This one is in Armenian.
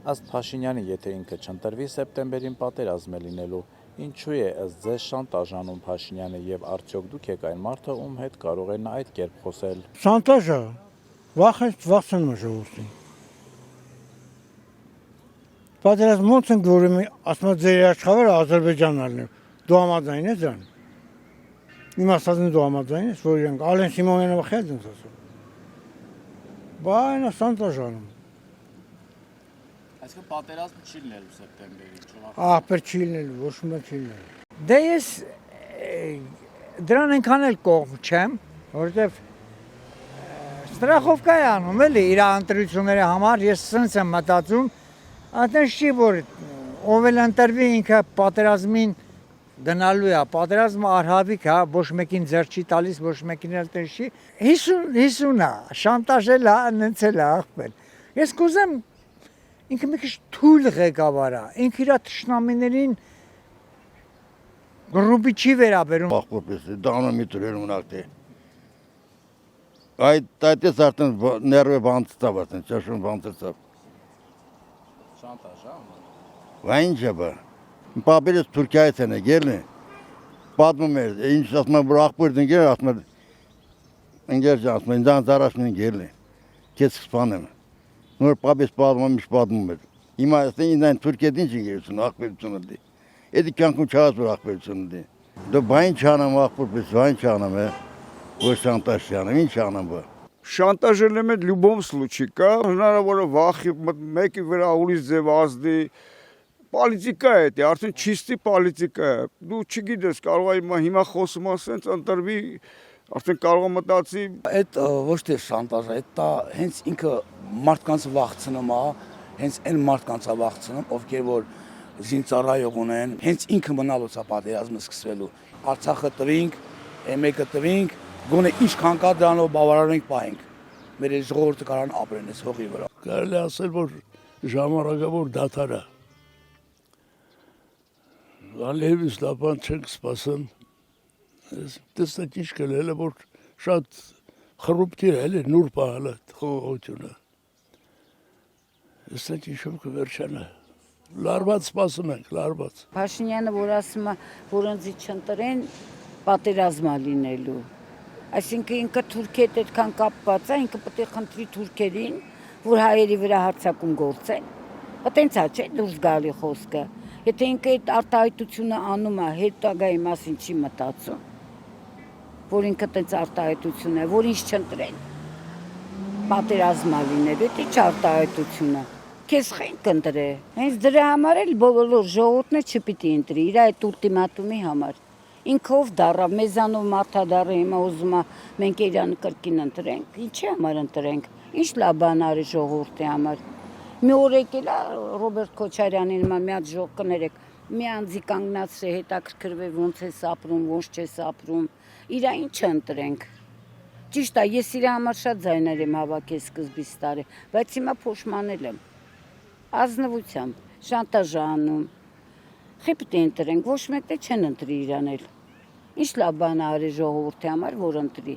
Ըստ Փաշինյանի, եթե ինքը չընտրվի, սեպտեմբերին պատերազմ է լինելու։ Ինչու է ըստ ձեզ շանտաժանում Փաշինյանը եւ արդյոք դուք եք այն մարդը, ում հետ կարող է նա այդ կերպ խոսել։ Շանտաժը վախեցնում է ժողովրդին։ Պատերազմ ոնց են գորում, ասում են ձեր աշխարհը Ադրբեջանն ալնի։ Դու համաձայն ես դրան։ Իմ ասածին դու համաձայն ես, որ իրանք Ալեն Սիմոնյանը վախեց ինձ ասում։ Բայց նա շանտաժանում։ Այսինքն պատերազմ չի լինելու սեպտեմբերին, Ահպեր չի լինելու, ոչ մի չի լինելու։ Դե ես դրան այնքան էլ կողմ չեմ, որովհետև ստրախովկա է անում էլի իր ընտրությունների համար, ես սենց եմ մտածում, այդպես չի, որ ով էլ ընտրվի ինքը պատերազմին գնալու է, պատերազմը արհավիք է, ոչ մեկին ձեռ չի տալիս, ոչ մեկին էլ տես չի, 50 է, շանտաժել է, ննցել է աղբել։ Ես կուզեմ ինքը մի քիչ թույլ ղեկավար է, ինքը իր թշնամիներին գրուպի չի վերաբերում։ Ախորպես դառնում մի դրեր ունակ թե։ Այդ արդեն ներվը բանցավ, արդեն ճաշուն բանցավ։ Շանտաժ, հա։ Վայնջաբա։ Պապերս Թուրքիայից են եկել։ Պատմում էր, ինչ ասում են, որ ախորդ ընկեր, ասում են, ընկեր ասում են, ինձ առաջն եկել։ Քեզ սպանեմ։ Նոր պապես պատմում էր։ Հիմա ասեն ինձ Թուրքիայից ինչ եկերություն, ախորությունը դի։ Էդի կյանքում չած որ ախորությունը դի։ Դու բայն չանամ ախորպես, բայն չանամ, որ շանտաժ չանեմ, ինչ անեմ բա։ Շանտաժել եմ любом случае, կա հնարավոր է վախի մեկի վրա ուրիշ ձև ազդի։ Պոլիտիկա է դա, արդեն ճիշտ պոլիտիկա է։ Դու չգիտես, կարող է հիմա խոսում ասենց ընտրվի, արդեն կարող է մտածի։ Այդ ոչ թե շանտաժ է, դա հենց ինքը մարդկանց վախցնում է, հենց այն մարդկանց է վախցնում, ովքեր որ զինծառայող ունեն, հենց ինքը մնալուց է պատերազմը սկսվելու։ Արցախը տվինք, M1-ը տվինք, գոնե ինչքան կա դրանով բավարարենք պահենք։ Մեր ժողովուրդը կարան ապրեն այս հողի վրա։ Կարելի ասել, որ ժամանակավոր դադար է։ Ալիևից լապան չենք սպասեն, տեսնեք ինչ կլել է, որ շատ խրուպտիր է, նուր պահել է խողողությունը։ Տեսնեք ինչով կվերջանա, լարված սպասում ենք, լարված։ Փաշինյանը, որ ասում է, որ ընձի չընտրեն, պատերազմա լինելու։ Այսինքն ինքը Թուրքի հետ այդքան կապված է, ինքը պետք է խնդրի թուրքերին, որ հայերի վրա հարձակում գործեն։ Այտենց է, չէ՞, դուրս գալի խոսքը։ Եթե ինքը այդ արտահայտությունը անում է, հետագայի մասին չի մտածում, որ ինքը այդպես արտահայտություն է, որ ինչ չընտրեն, պատերազմա լինելու, դա ինչ արտահայտություն է։ Քեզ խենք ընտրե։ Հենց դրա համար էլ բոլոր ժողովուրդն չպիտի ընտրի, իր այդ ուլտիմատումի համար։ Ինքով դառավ, մեզանով մարդադառը հիմա ուզում է մենք իրան կրկին ընտրենք։ Ինչի համար ընտրենք։ Ինչ լավ բան արի ժողովրդի համար։ Մի օր եկել է Ռոբերտ Քոչարյանին հիմա մի հատ ժող կներեք, մի անձի կանգնացրե հետաքրքրվե ոնց է ապրում, ոնց չէ ապրում։ Իրա ինչ ընտրենք։ Ճիշտ է, ես իր համար շատ ձայներ եմ հավաքել սկզբից տարի, բայց հիմա փոշմանել եմ։ Ազնվությամբ, շանտաժ անում։ Խիպտի ընտրենք, ոչ մեկը չեն ընտրի իրան էլ։ Ինչ լավ բան արի ժողովրդի համար, որ ընտրի։